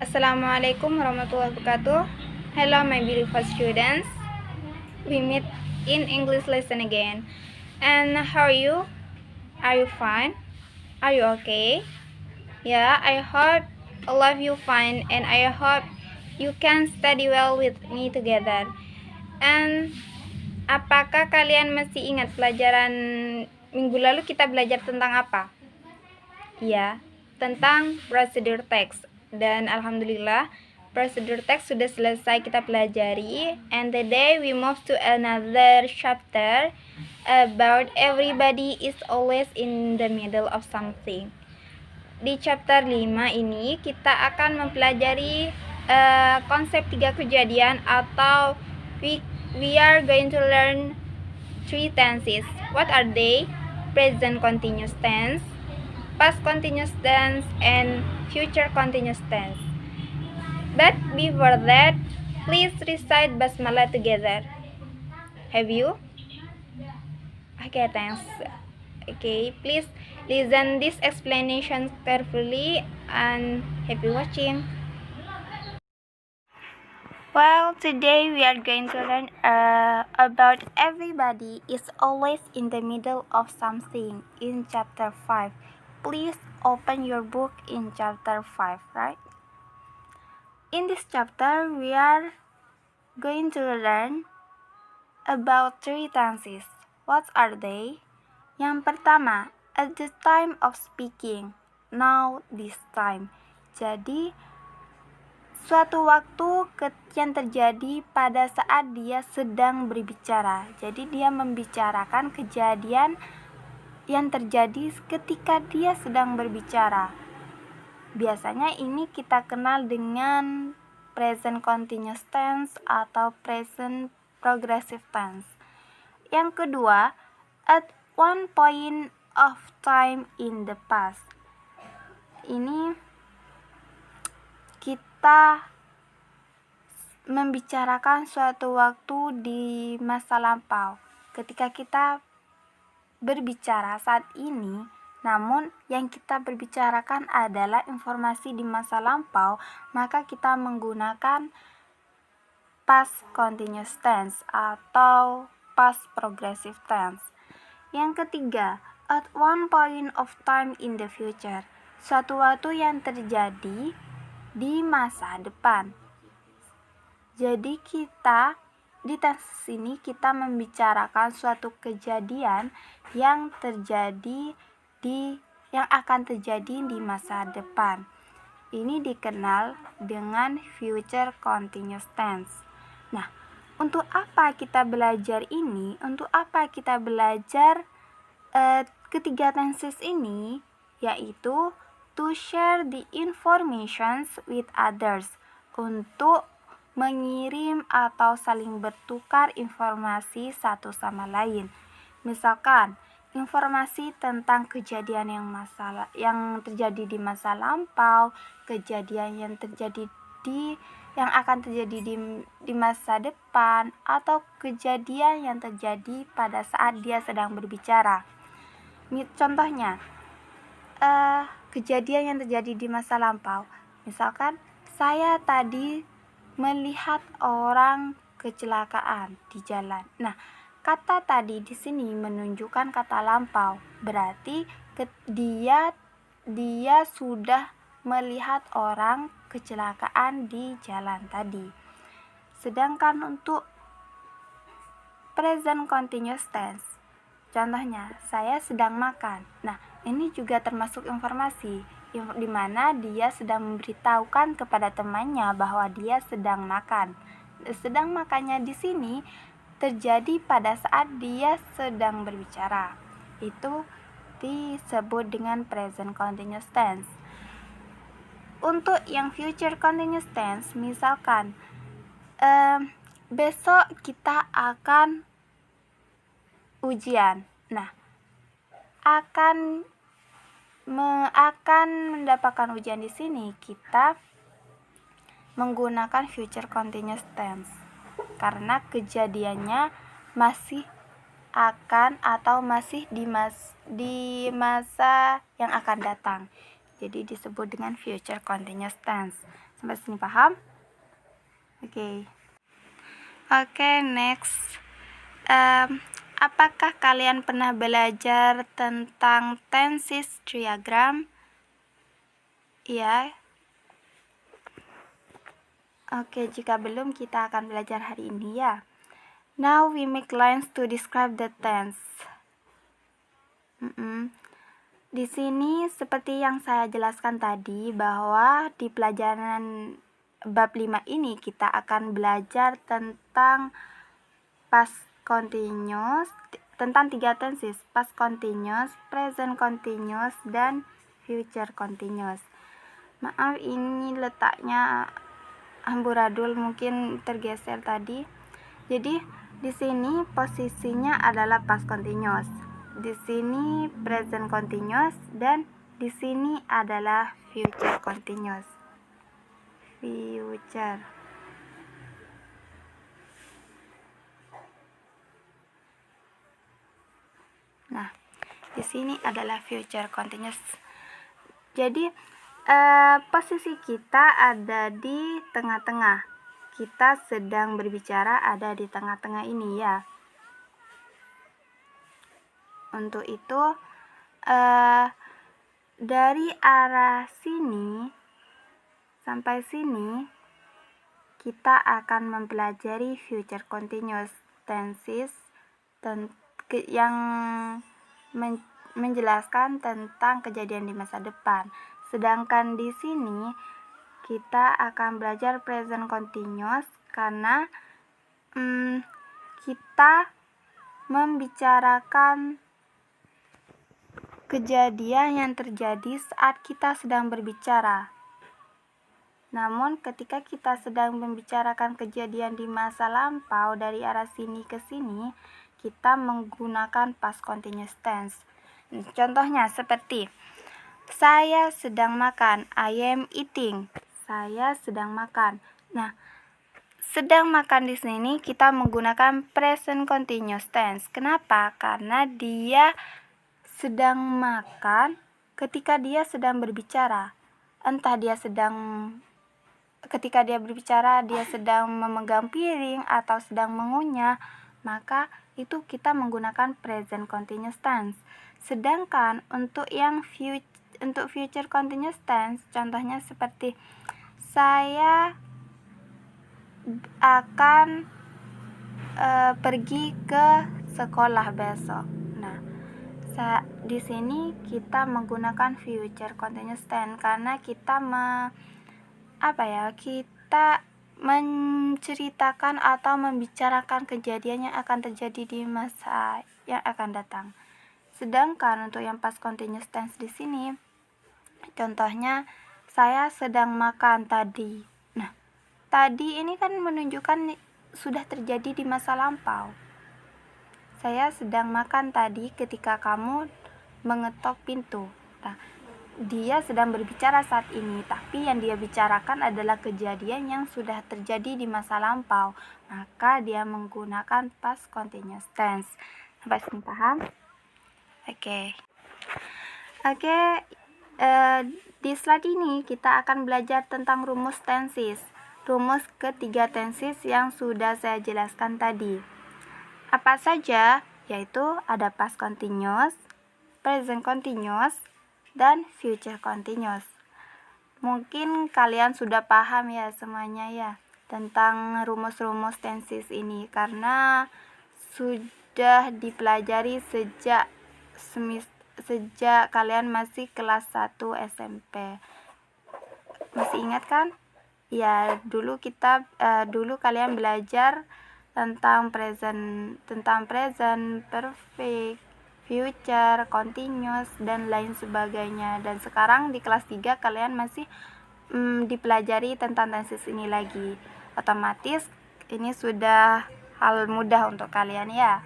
Assalamualaikum warahmatullahi wabarakatuh. Hello my beautiful students. We meet in English lesson again. And how are you? Are you fine? Are you okay? Yeah, I hope all of you fine and I hope you can study well with me together. And apakah kalian masih ingat pelajaran minggu lalu kita belajar tentang apa? Ya, tentang procedure text. Dan alhamdulillah procedure text sudah selesai kita pelajari. And today we move to another chapter about everybody is always in the middle of something. Di chapter 5 ini kita akan mempelajari konsep 3 kejadian atau we are going to learn 3 tenses. What are they? Present continuous tense, past continuous tense, and future continuous tense. But before that, please recite basmalah together. Have you? Okay, thanks. Okay, please listen this explanation carefully and happy watching. Well, today we are going to learn about everybody is always in the middle of something in chapter 5. Please open your book in chapter 5, right? In this chapter, we are going to learn about 3 tenses. What are they? Yang pertama, at the time of speaking. Now, this time. Jadi, suatu waktu yang terjadi pada saat dia sedang berbicara. Jadi dia membicarakan kejadian yang terjadi ketika dia sedang berbicara. Biasanya ini kita kenal dengan present continuous tense atau present progressive tense. Yang kedua, at one point of time in the past. Ini kita membicarakan suatu waktu di masa lampau. Ketika kita berbicara saat ini, namun yang kita berbicarakan adalah informasi di masa lampau, maka kita menggunakan past continuous tense atau past progressive tense. Yang ketiga, at one point of time in the future. Suatu waktu yang terjadi di masa depan. Jadi kita di tenses ini kita membicarakan suatu kejadian yang akan terjadi di masa depan. Ini dikenal dengan future continuous tense. Nah, untuk apa kita belajar ini? Untuk apa kita belajar ketiga tenses ini? Yaitu to share the informations with others, untuk mengirim atau saling bertukar informasi satu sama lain. Misalkan informasi tentang kejadian yang terjadi di masa lampau, kejadian yang akan terjadi di masa depan, atau kejadian yang terjadi pada saat dia sedang berbicara. Contohnya, kejadian yang terjadi di masa lampau. Misalkan, saya tadi melihat orang kecelakaan di jalan. Nah, kata tadi di sini menunjukkan kata lampau. Berarti dia sudah melihat orang kecelakaan di jalan tadi. Sedangkan untuk present continuous tense, contohnya, saya sedang makan. Nah, ini juga termasuk informasi di mana dia sedang memberitahukan kepada temannya bahwa dia sedang makan. Sedang makannya di sini terjadi pada saat dia sedang berbicara. Itu disebut dengan present continuous tense. Untuk yang future continuous tense, misalkan besok kita akan ujian. Nah, akan mendapatkan ujian di sini kita menggunakan future continuous tense karena kejadiannya masih akan atau masih di masa yang akan datang. Jadi disebut dengan future continuous tense. Sampai sini paham? Oke, next. Apakah kalian pernah belajar tentang tenses diagram? Iya. Oke, jika belum, kita akan belajar hari ini ya. Now we make lines to describe the tense. Di sini seperti yang saya jelaskan tadi, bahwa di pelajaran bab 5 ini kita akan belajar tentang past continuous, tentang 3 tenses: past continuous, present continuous, dan future continuous. Maaf, ini letaknya amburadul, mungkin tergeser tadi. Jadi di sini posisinya adalah past continuous, di sini present continuous, dan di sini adalah future continuous. Nah, di sini adalah future continuous. Jadi posisi kita ada di tengah-tengah. Kita sedang berbicara ada di tengah-tengah ini ya. Untuk itu dari arah sini sampai sini kita akan mempelajari future continuous tenses yang menjelaskan tentang kejadian di masa depan. Sedangkan di sini kita akan belajar present continuous karena kita membicarakan kejadian yang terjadi saat kita sedang berbicara. Namun ketika kita sedang membicarakan kejadian di masa lampau dari arah sini ke sini, kita menggunakan past continuous tense. Contohnya seperti saya sedang makan, I am eating. Saya sedang makan. Nah, sedang makan di sini kita menggunakan present continuous tense. Kenapa? Karena dia sedang makan ketika dia sedang berbicara. Entah dia ketika dia berbicara dia sedang memegang piring atau sedang mengunyah, maka itu kita menggunakan present continuous tense. Sedangkan untuk future continuous tense, contohnya seperti saya akan pergi ke sekolah besok. Nah, di sini kita menggunakan future continuous tense karena kita kita menceritakan atau membicarakan kejadian yang akan terjadi di masa yang akan datang. Sedangkan untuk yang past continuous tense di sini, contohnya saya sedang makan tadi. Nah, tadi ini kan menunjukkan sudah terjadi di masa lampau. Saya sedang makan tadi ketika kamu mengetok pintu. Nah, dia sedang berbicara saat ini, tapi yang dia bicarakan adalah kejadian yang sudah terjadi di masa lampau. Maka dia menggunakan past continuous tense. Sampai sini paham? Oke. Di slide ini kita akan belajar tentang rumus tenses. Rumus ketiga tenses yang sudah saya jelaskan tadi. Apa saja? Yaitu ada past continuous, present continuous, dan future continuous. Mungkin kalian sudah paham ya semuanya ya tentang rumus-rumus tenses ini karena sudah dipelajari sejak kalian masih kelas 1 SMP. Masih ingat kan? Ya, dulu kalian belajar tentang present perfect, future, continuous, dan lain sebagainya. Dan sekarang di kelas 3 kalian masih dipelajari tentang tenses ini lagi. Otomatis ini sudah hal mudah untuk kalian ya.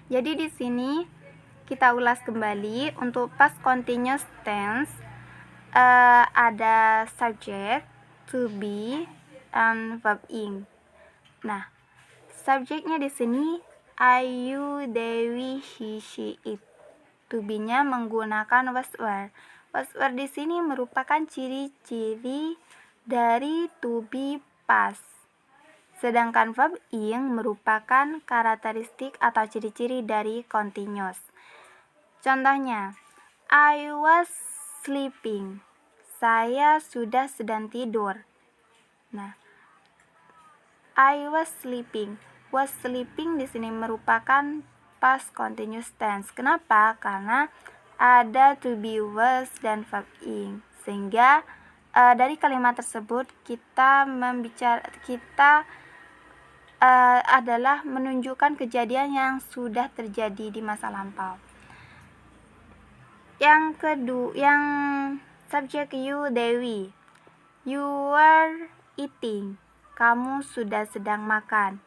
Jadi di sini kita ulas kembali untuk past continuous tense. Ada subject, to be, and verb ing. Nah, subjeknya di sini I, you, Dewi, he, she, it. To be-nya menggunakan was were. Was were di sini merupakan ciri-ciri dari to be past. Sedangkan verb ing merupakan karakteristik atau ciri-ciri dari continuous. Contohnya, I was sleeping. Saya sudah sedang tidur. Nah, I was sleeping. Was sleeping di sini merupakan past continuous tense. Kenapa? Karena ada to be, was, dan verb ing. Sehingga dari kalimat tersebut kita adalah menunjukkan kejadian yang sudah terjadi di masa lampau. Yang kedua, yang subjek you, Dewi. You were eating. Kamu sudah sedang makan.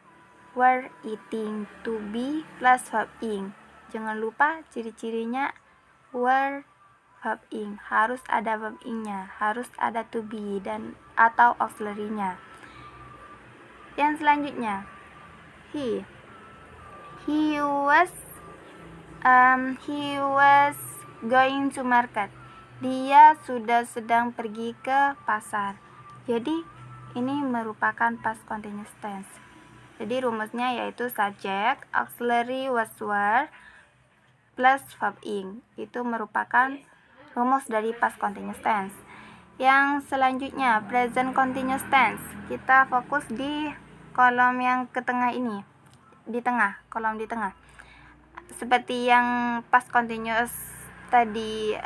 Were eating, to be plus verb ing. Jangan lupa ciri-cirinya were, verb ing. Harus ada verb ing-nya, harus ada to be dan atau auxiliary-nya. Yang selanjutnya, he was going to market. Dia sudah sedang pergi ke pasar. Jadi ini merupakan past continuous tense. Jadi rumusnya yaitu subject, auxiliary was were plus verb ing. Itu merupakan rumus dari past continuous tense. Yang selanjutnya present continuous tense. Kita fokus di kolom yang ke tengah ini. Kolom di tengah. Seperti yang past continuous tadi,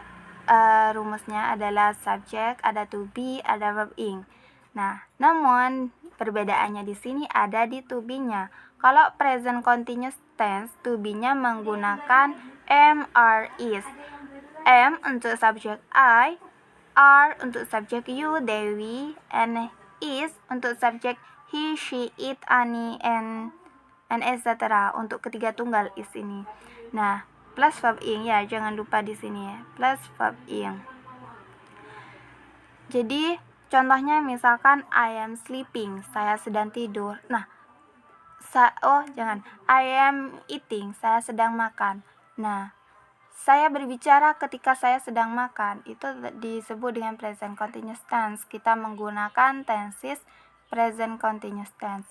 rumusnya adalah subject, ada to be, ada verb ing. Nah, namun perbedaannya di sini ada di to be-nya. Kalau present continuous tense, to be-nya menggunakan am, are, is. Am untuk subjek I, are untuk subjek you, Dewi, and is untuk subjek he, she, it, Ani, and etc. Untuk ketiga tunggal is ini. Nah, plus verb ing ya, jangan lupa di sini ya, plus verb ing. Jadi contohnya misalkan I am sleeping, saya sedang tidur. Nah, I am eating, saya sedang makan. Nah, saya berbicara ketika saya sedang makan, itu disebut dengan present continuous tense. Kita menggunakan tenses present continuous tense.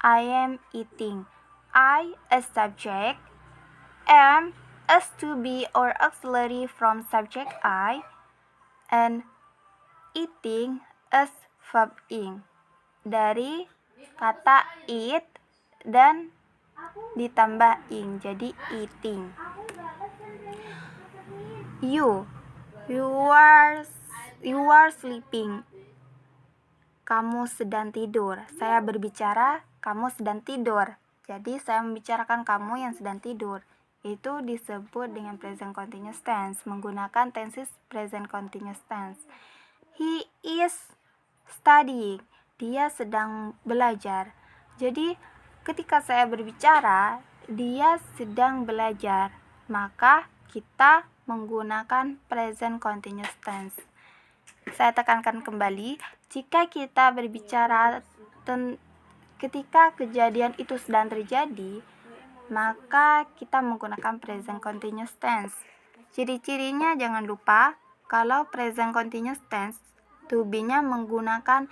I am eating. I as subject, am as to be or auxiliary from subject I, and eating as verb ing. Dari kata eat dan ditambah ing, jadi eating. You are sleeping. Kamu sedang tidur. Saya berbicara, kamu sedang tidur. Jadi saya membicarakan kamu yang sedang tidur. Itu disebut dengan present continuous tense, menggunakan tenses present continuous tense. He is studying. Dia sedang belajar. Jadi ketika saya berbicara, dia sedang belajar. Maka kita menggunakan present continuous tense. Saya tekankan kembali, jika kita berbicara ketika kejadian itu sedang terjadi, maka kita menggunakan present continuous tense. Ciri-cirinya jangan lupa, kalau present continuous tense, to be-nya menggunakan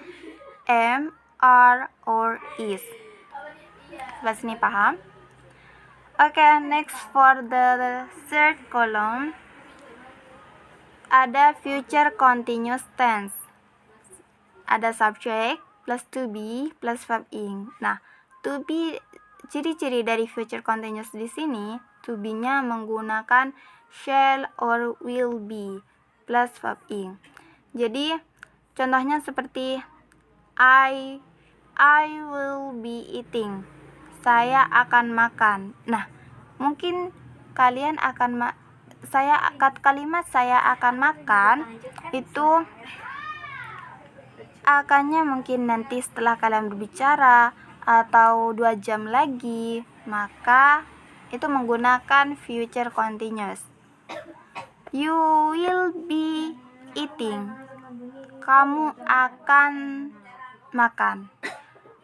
am, are, or is. Sampai sini paham? Oke, next for the third column, ada future continuous tense. Ada subject plus to be plus verb ing. Nah, to be, ciri-ciri dari future continuous di sini, to be-nya menggunakan shall or will be plus verb ing. Jadi contohnya seperti I will be eating. Saya akan makan. Nah, mungkin kalian akan kalimat saya akan makan itu akannya mungkin nanti setelah kalian berbicara atau 2 jam lagi, maka itu menggunakan future continuous. You will be eating. Kamu akan makan.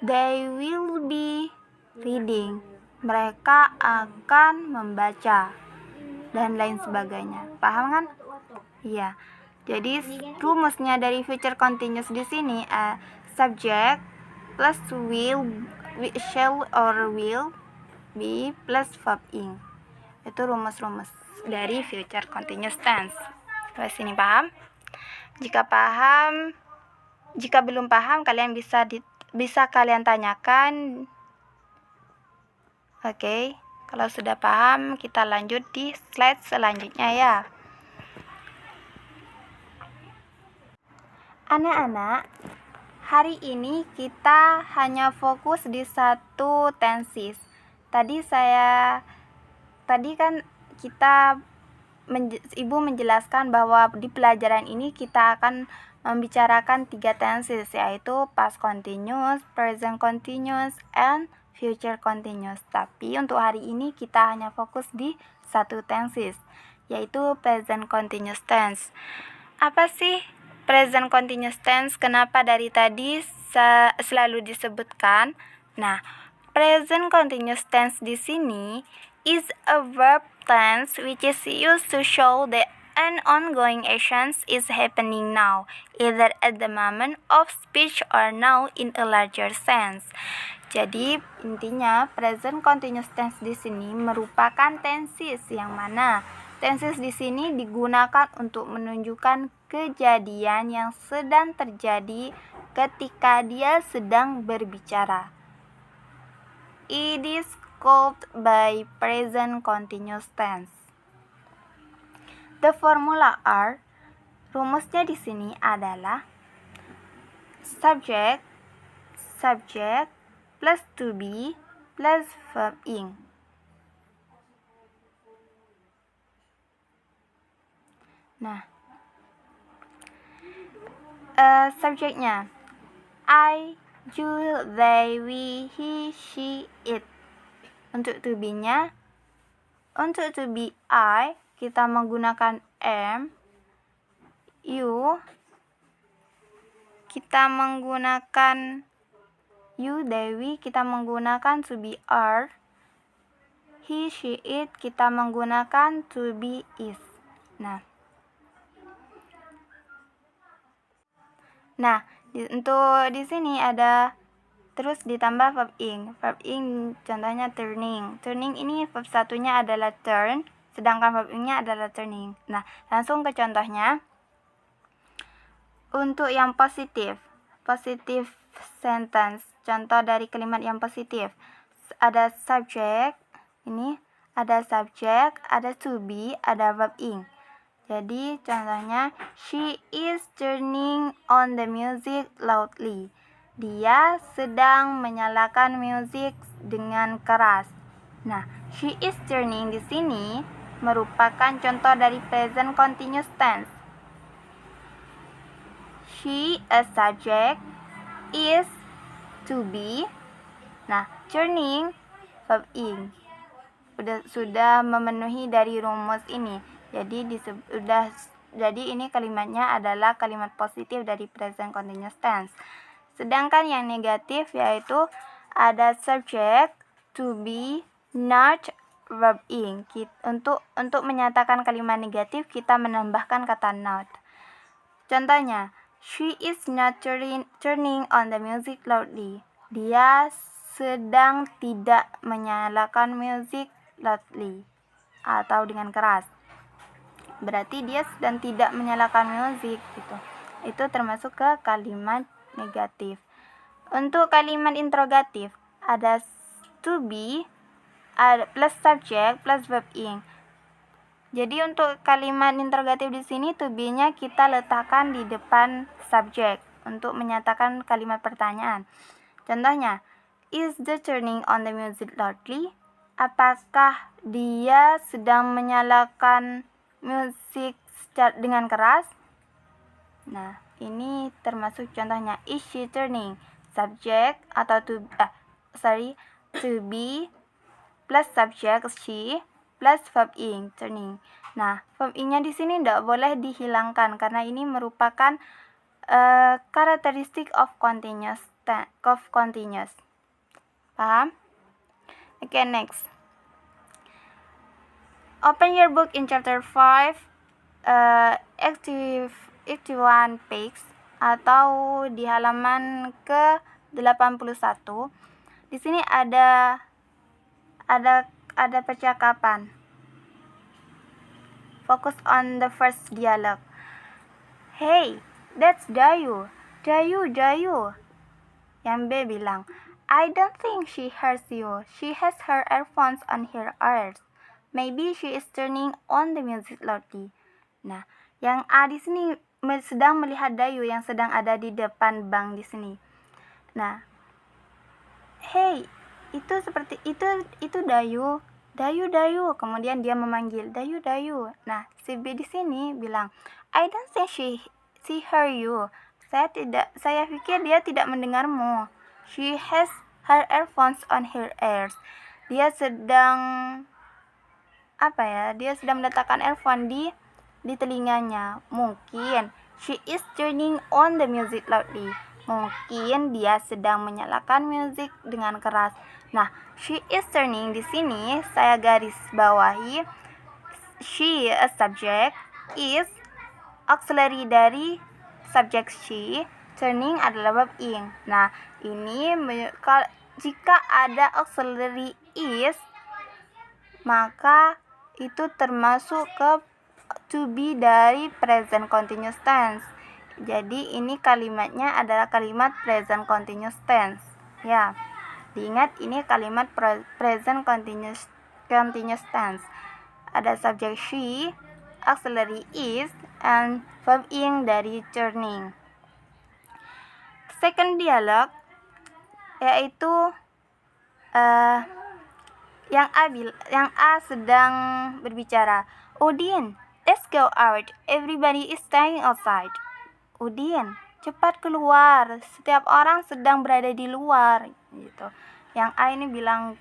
They will be reading. Mereka akan membaca, dan lain sebagainya. Paham kan? Iya. Jadi rumusnya dari future continuous di sini subject plus shall or will be plus verb ing. Itu rumus-rumus dari future continuous tense. Sampai sini paham? Jika belum paham kalian bisa kalian tanyakan. Oke, kalau sudah paham kita lanjut di slide selanjutnya ya. Anak-anak, hari ini kita hanya fokus di satu tenses. Tadi kan Ibu menjelaskan bahwa di pelajaran ini kita akan membicarakan 3 tenses, yaitu past continuous, present continuous, and future continuous. Tapi untuk hari ini kita hanya fokus di satu tenses, yaitu present continuous tense. Apa sih present continuous tense? Kenapa dari tadi selalu disebutkan? Nah, present continuous tense di sini is a verb tense which is used to show that an ongoing action is happening now, either at the moment of speech or now in a larger sense. Jadi intinya present continuous tense di sini merupakan tenses yang mana tenses di sini digunakan untuk menunjukkan kejadian yang sedang terjadi ketika dia sedang berbicara. It is called by present continuous tense. The formula are, rumusnya di sini adalah subject plus to be plus verb ing. Nah, subjeknya I, you, they, we, he, she, it. Untuk to be-nya, untuk to be I kita menggunakan am, you kita menggunakan you, they, we kita menggunakan to be are, he, she, it kita menggunakan to be is. Nah, untuk di sini ada terus ditambah verb ing. Verb ing contohnya turning. Turning ini verb satunya adalah turn, sedangkan verb ing-nya adalah turning. Nah, langsung ke contohnya. Untuk yang positif sentence, contoh dari kalimat yang positif. Ada subject, ini ada subject, ada to be, ada verb ing. Jadi contohnya, she is turning on the music loudly. Dia sedang menyalakan musik dengan keras. Nah, she is turning di sini merupakan contoh dari present continuous tense. She, a subject, is to be. Nah, turning verb ing. Sudah memenuhi dari rumus ini. Jadi ini kalimatnya adalah kalimat positif dari present continuous tense. Sedangkan yang negatif yaitu ada subject, to be, not, verb ing. Untuk menyatakan kalimat negatif kita menambahkan kata not. Contohnya, she is not turning on the music loudly. Dia sedang tidak menyalakan musik loudly atau dengan keras. Berarti dia sedang tidak menyalakan musik gitu. Itu termasuk ke kalimat negatif. Untuk kalimat interrogatif ada to be, ada plus subject plus verb ing. Jadi untuk kalimat interrogatif di sini to be-nya kita letakkan di depan subject untuk menyatakan kalimat pertanyaan. Contohnya, is the turning on the music loudly? Apakah dia sedang menyalakan musik dengan keras? Nah, ini termasuk contohnya. Is she turning? Subject atau to be plus subject she plus verb ing, turning. Nah, verb ing-nya di sini tidak boleh dihilangkan karena ini merupakan karakteristik of continuous. Paham? Okay, next. Open your book in chapter 5, 81 page atau di halaman ke-81. Di sini ada percakapan. Focus on the first dialogue. Hey, that's Dayu. Dayu. Yang B bilang, I don't think she hears you. She has her earphones on her ears. Maybe she is turning on the music loudly. Nah, yang A di sini sedang melihat Dayu yang sedang ada di depan bank di sini. Nah, hey, itu Dayu. Dayu. Kemudian dia memanggil Dayu. Nah, si B di sini bilang, I don't think she hear you. Saya pikir dia tidak mendengarmu. She has her earphones on her ears. Dia sedang meletakkan earphone di telinganya. Mungkin she is turning on the music loudly. Mungkin dia sedang menyalakan musik dengan keras. Nah, she is turning di sini saya garis bawahi. She a subject, is auxiliary dari subject she, turning adalah verb ing. Nah, ini jika ada auxiliary is, maka itu termasuk ke to be dari present continuous tense. Jadi ini kalimatnya adalah kalimat present continuous tense. Ya. Diingat ini kalimat present continuous tense. Ada subject she, auxiliary is, and verb ing dari turning. Second dialogue yaitu yang A sedang berbicara. Udin, let's go out. Everybody is staying outside. Udin, cepat keluar. Setiap orang sedang berada di luar. Gitu. Yang A ini bilang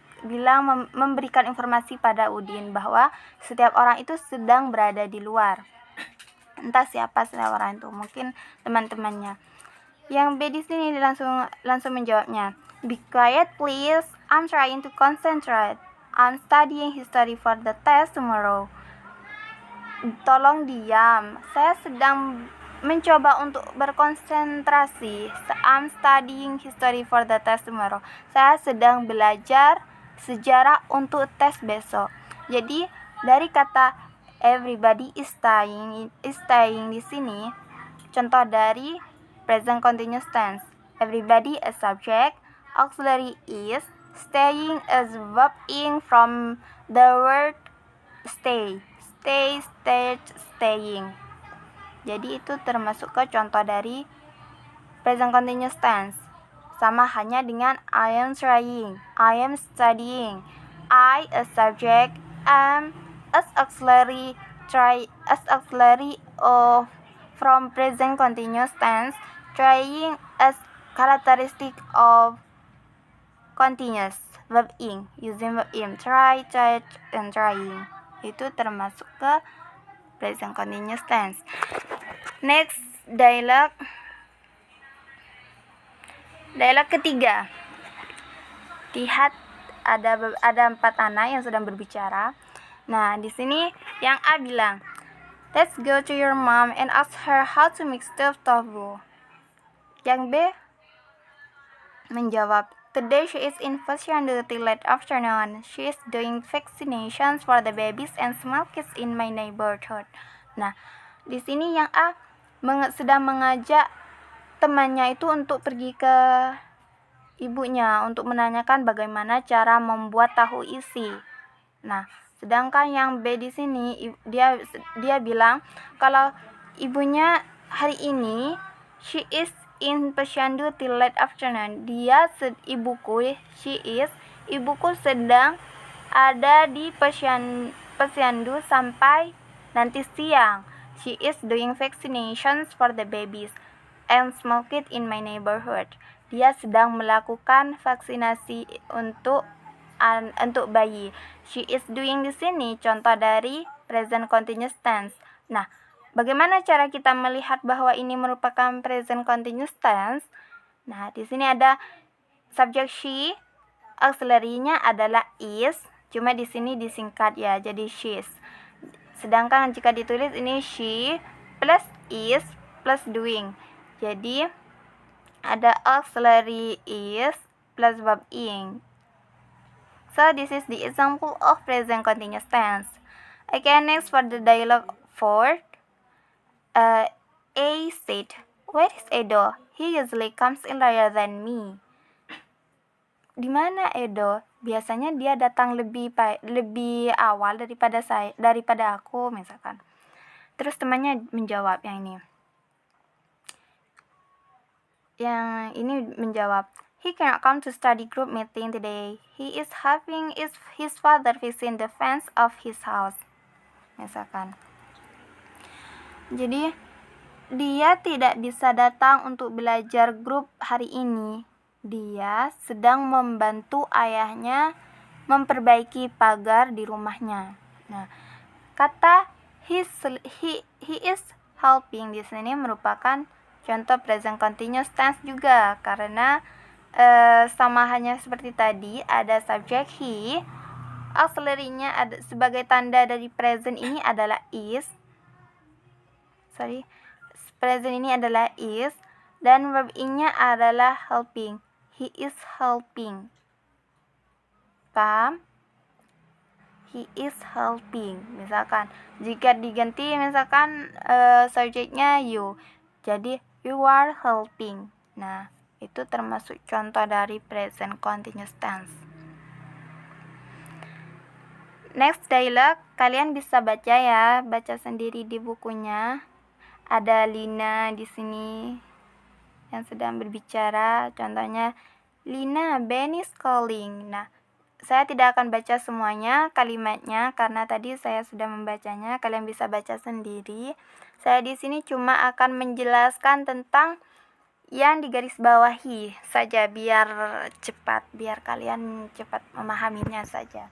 memberikan informasi pada Udin bahwa setiap orang itu sedang berada di luar. Entah siapa setiap orang itu, mungkin teman-temannya. Yang B di sini langsung menjawabnya. Be quiet please. I'm trying to concentrate. I'm studying history for the test tomorrow. Tolong diam. Saya sedang mencoba untuk berkonsentrasi. I'm studying history for the test tomorrow. Saya sedang belajar sejarah untuk tes besok. Jadi dari kata everybody is staying di sini contoh dari present continuous tense. Everybody is subject, auxiliary is, staying is verb ing from the word stay. Staying. Jadi itu termasuk ke contoh dari present continuous tense. Sama hanya dengan I am trying, I am studying. I a subject, am as auxiliary, try as auxiliary of from present continuous tense, trying as characteristic of continuous verb ing, using verb ing, try, and trying. Itu termasuk ke present continuous tense. Next dialogue ketiga. Lihat ada 4 anak yang sedang berbicara. Nah, di sini yang A bilang, let's go to your mom and ask her how to make stuffed tofu. Yang B menjawab, today she is in posyandu till late afternoon. She is doing vaccinations for the babies and small kids in my neighborhood. Nah, di sini yang A sedang mengajak temannya itu untuk pergi ke ibunya untuk menanyakan bagaimana cara membuat tahu isi. Nah, sedangkan yang B di sini dia bilang kalau ibunya hari ini she is in posyandu till late afternoon. Ibuku sedang ada di posyandu sampai nanti siang. She is doing vaccinations for the babies and small kids in my neighborhood. Dia sedang melakukan vaksinasi untuk bayi. She is doing di sini contoh dari present continuous tense. Nah, bagaimana cara kita melihat bahwa ini merupakan present continuous tense? Nah, di sini ada subject she, auxiliary-nya adalah is, cuma di sini disingkat ya, jadi she's. Sedangkan jika ditulis ini she plus is plus doing. Jadi ada auxiliary is plus verb ing. So this is the example of present continuous tense. Okay, next for the dialogue 4. A said, "Where is Edo? He usually comes in earlier than me." Di mana Edo? Biasanya dia datang lebih awal daripada aku, misalkan. Terus temannya menjawab yang ini. Yang ini menjawab, "He cannot come to study group meeting today. He is having his father fixing the fence of his house." Misalkan. Jadi dia tidak bisa datang untuk belajar grup hari ini. Dia sedang membantu ayahnya memperbaiki pagar di rumahnya. Nah, kata he is helping di sini merupakan contoh present continuous tense juga, karena sama hanya seperti tadi, ada subjek he, auxiliary-nya ada sebagai tanda dari present ini adalah is. Present ini adalah is, dan verb ing-nya adalah helping. He is helping. Paham? He is helping. Misalkan, jika diganti misalkan subjeknya you, jadi you are helping. Nah, itu termasuk contoh dari present continuous tense. Next dialogue, kalian bisa baca ya, baca sendiri di bukunya. Ada Lina di sini yang sedang berbicara. Contohnya, "Lina, Ben is calling." Nah, saya tidak akan baca semuanya kalimatnya karena tadi saya sudah membacanya. Kalian bisa baca sendiri. Saya di sini cuma akan menjelaskan tentang yang digarisbawahi saja biar cepat, biar kalian cepat memahaminya saja.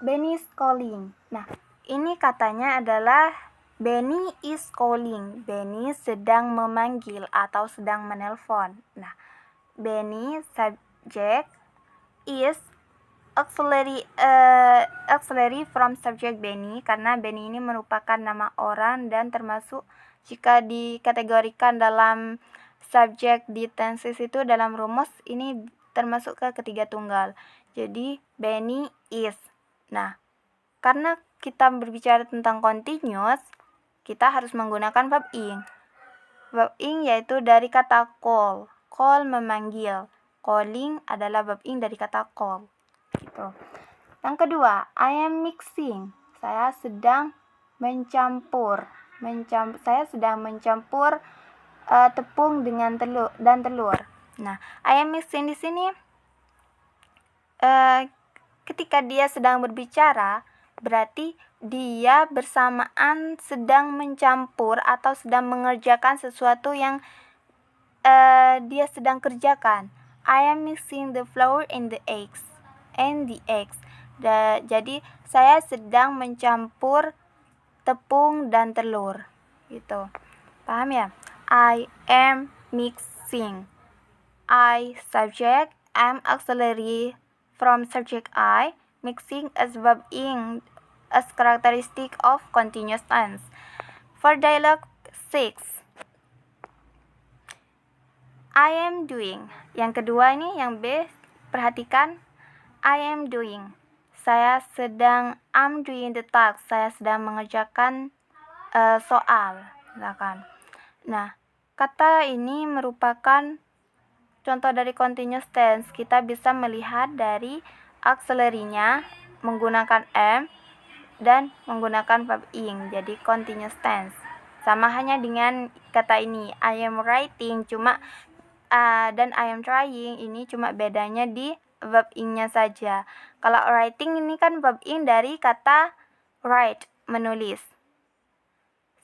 Benny is calling. Nah, ini katanya adalah Benny is calling. Benny sedang memanggil atau sedang menelpon. Nah, Benny subject, is auxiliary from subject Benny, karena Benny ini merupakan nama orang dan termasuk jika dikategorikan dalam subjek di tenses itu dalam rumus ini termasuk ke ketiga tunggal. Jadi Benny is. Nah, karena kita berbicara tentang continuous, kita harus menggunakan verb ing. Verb ing yaitu dari kata call. Call memanggil. Calling adalah verb ing dari kata call. Gitu. Yang kedua, I am mixing. Saya sedang mencampur. Saya sedang mencampur tepung dengan telur. Nah, I am mixing di sini ketika dia sedang berbicara, berarti dia bersamaan sedang mencampur atau sedang mengerjakan sesuatu yang dia sedang kerjakan. I am mixing the flour and the eggs. Jadi saya sedang mencampur tepung dan telur. Gitu. Paham ya? I am mixing. I subject, am auxiliary from subject I. Mixing as verb ing as characteristic of continuous tense. For dialogue 6, I am doing. Yang kedua ini, yang B, perhatikan. I am doing. Saya sedang, I'm doing the task. Saya sedang mengerjakan soal. Misalkan. Nah, kata ini merupakan contoh dari continuous tense. Kita bisa melihat dari auxiliary-nya menggunakan am dan menggunakan verb ing, jadi continuous tense. Sama hanya dengan kata ini, I am writing, dan I am trying, ini cuma bedanya di verb ing-nya saja. Kalau writing ini kan verb ing dari kata write, menulis.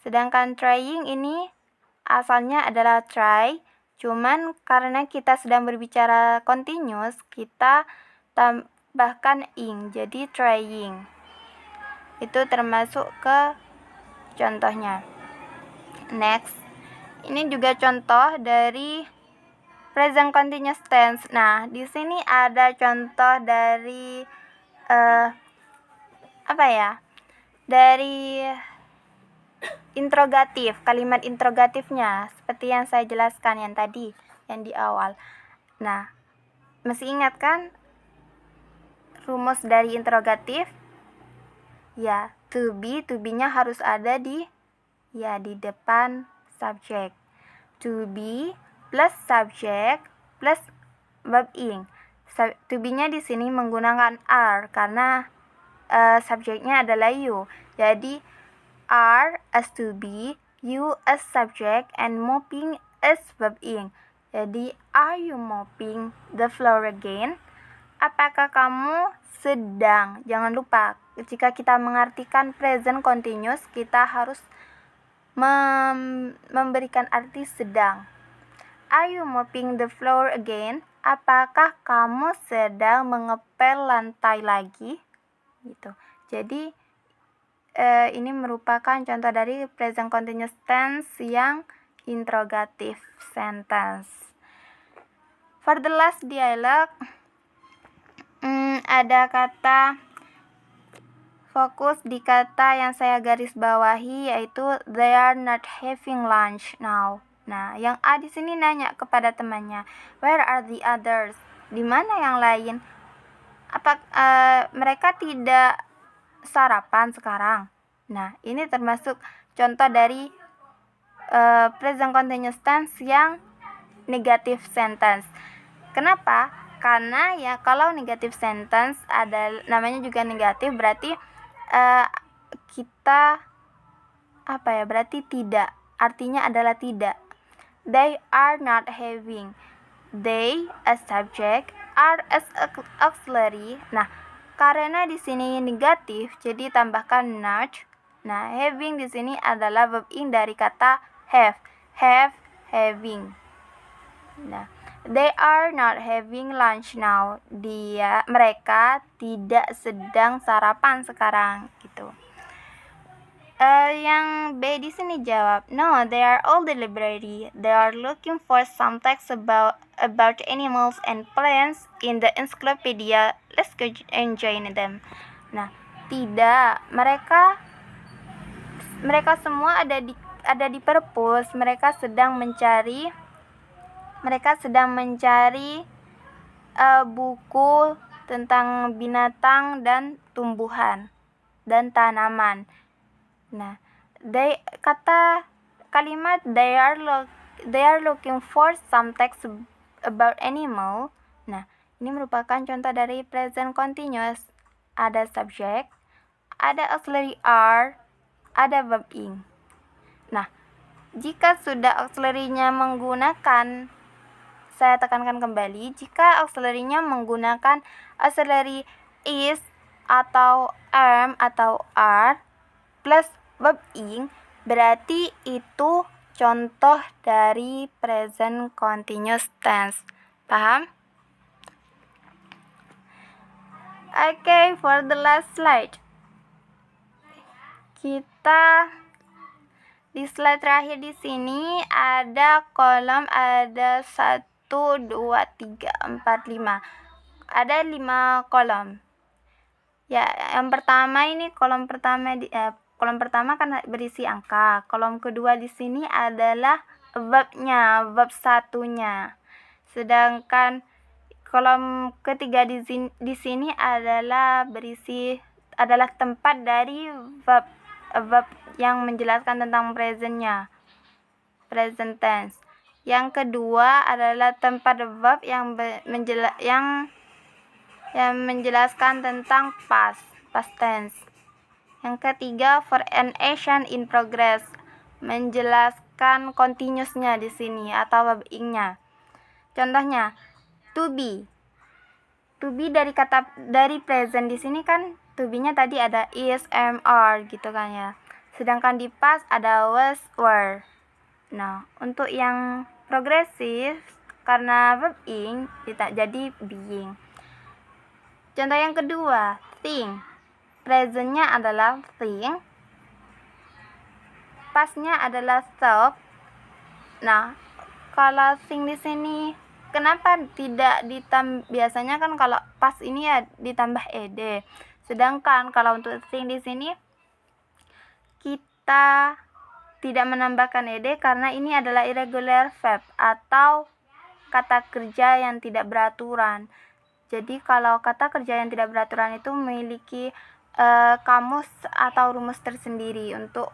Sedangkan trying ini asalnya adalah try, cuman karena kita sedang berbicara continuous, kita tambahkan ing, jadi trying. Itu termasuk ke contohnya. Next, ini juga contoh dari present continuous tense. Nah, di sini ada contoh dari dari interrogatif, kalimat interrogatifnya seperti yang saya jelaskan yang tadi, yang di awal. Nah, masih ingat kan rumus dari interrogatif? Ya, to be-nya harus ada di depan subjek. To be plus subjek plus verb ing. To be-nya di sini menggunakan are karena subjeknya adalah you. Jadi are as to be, you as subject, and mopping as verb ing. Jadi are you mopping the floor again? Apakah kamu sedang? Jangan lupa, jika kita mengartikan present continuous, kita harus memberikan arti sedang. Are you mopping the floor again? Apakah kamu sedang mengepel lantai lagi? Gitu. Jadi ini merupakan contoh dari present continuous tense yang interrogative sentence. For the last dialogue, ada kata fokus di kata yang saya garis bawahi, yaitu they are not having lunch now. Nah, yang A di sini nanya kepada temannya, where are the others? Di mana yang lain? Mereka tidak sarapan sekarang? Nah, ini termasuk contoh dari present continuous tense yang negative sentence. Kenapa? Karena ya kalau negative sentence namanya juga negatif, berarti kita berarti tidak, artinya adalah tidak. They are not having. They as subject, are as auxiliary. Nah, karena di sini negatif, jadi tambahkan not. Nah, having di sini adalah verb ing dari kata have, having. Nah, they are not having lunch now. Mereka tidak sedang sarapan sekarang, gitu. Yang B di sini jawab, no, they are all in the library. They are looking for some text about animals and plants in the encyclopedia. Let's go and join them. Nah, tidak, mereka semua ada di perpus. Mereka sedang mencari buku tentang binatang dan tumbuhan dan tanaman. Nah, kalimat they are looking for some text about animal. Nah, ini merupakan contoh dari present continuous. Ada subject, ada auxiliary are, ada verb ing. Nah, jika sudah auxiliary-nya menggunakan, saya tekankan kembali, jika auxiliary-nya menggunakan auxiliary is atau am atau are plus verb ing, berarti itu contoh dari present continuous tense. Paham? Okay, for the last slide. Kita di slide terakhir di sini ada kolom, ada 1, 2, 3, 4, 5. Ada 5 kolom. Ya, yang pertama ini kolom pertama kan berisi angka. Kolom kedua di sini adalah verbnya, verb satunya. Sedangkan kolom ketiga di sini adalah tempat dari verb yang menjelaskan tentang presentnya, present tense. Yang kedua adalah tempat verb yang menjelaskan tentang past tense. Yang ketiga, for an action in progress, menjelaskan continuousnya di sini atau verb ing-nya. Contohnya, to be. To be dari present di sini kan to be-nya tadi ada is, am, are gitu kan ya. Sedangkan di past ada was, were. Nah, untuk yang progresif karena verb ing jadi being. Contoh yang kedua, think. Presentnya adalah think, pastnya adalah thought. Nah, kalau think di sini kenapa tidak biasanya kan kalau past ini ya ditambah ed. Sedangkan kalau untuk think di sini kita tidak menambahkan ed karena ini adalah irregular verb atau kata kerja yang tidak beraturan. Jadi kalau kata kerja yang tidak beraturan itu memiliki kamus atau rumus tersendiri untuk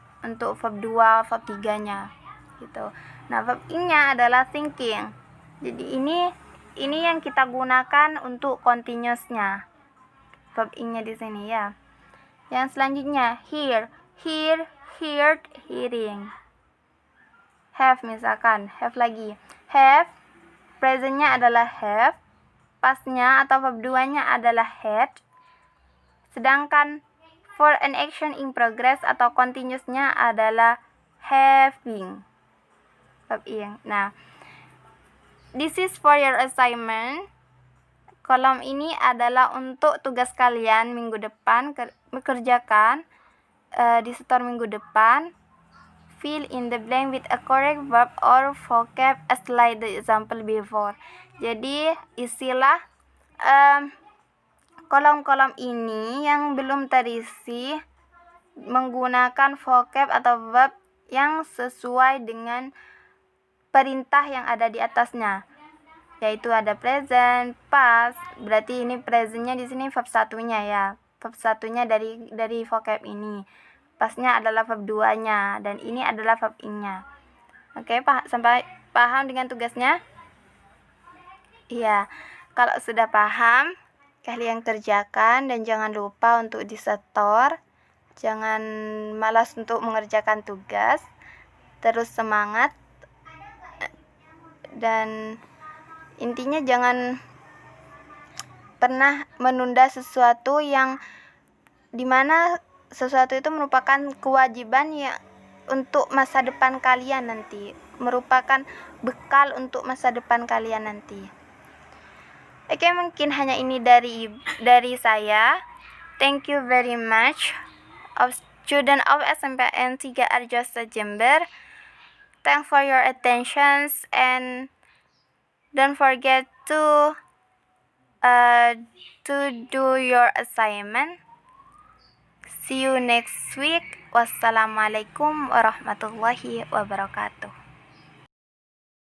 verb 2, verb 3-nya gitu. Nah, verb ing-nya adalah thinking. Jadi ini yang kita gunakan untuk continuous-nya. Verb ing-nya di sini ya. Yang selanjutnya hear, heard, hearing. Have misalkan, have lagi. Have, present-nya adalah have, past-nya atau verb 2-nya adalah had. Sedangkan for an action in progress atau continuous-nya adalah having. Verb ing. Nah, this is for your assignment. Kolom ini adalah untuk tugas kalian minggu depan, kerjakan di setor minggu depan. Fill in the blank with a correct verb or vocab as like the example before. Jadi isilah kolom-kolom ini yang belum terisi menggunakan vocab atau verb yang sesuai dengan perintah yang ada di atasnya, yaitu ada present, past. Berarti ini presentnya di sini verb satunya ya, verb satunya dari vocab ini. Pastnya adalah verb 2-nya dan ini adalah verb ing-nya. Oke, sampai paham dengan tugasnya? Iya. Kalau sudah paham, kalian kerjakan dan jangan lupa untuk disetor. Jangan malas untuk mengerjakan tugas. Terus semangat. Dan intinya jangan pernah menunda sesuatu yang dimana sesuatu itu merupakan kewajiban ya untuk masa depan kalian nanti, merupakan bekal untuk masa depan kalian nanti. Oke, mungkin hanya ini dari saya. Thank you very much of student of SMPN 3 Arjosa Jember. Thanks for your attentions and don't forget to do your assignment. See you next week. Wassalamualaikum warahmatullahi wabarakatuh.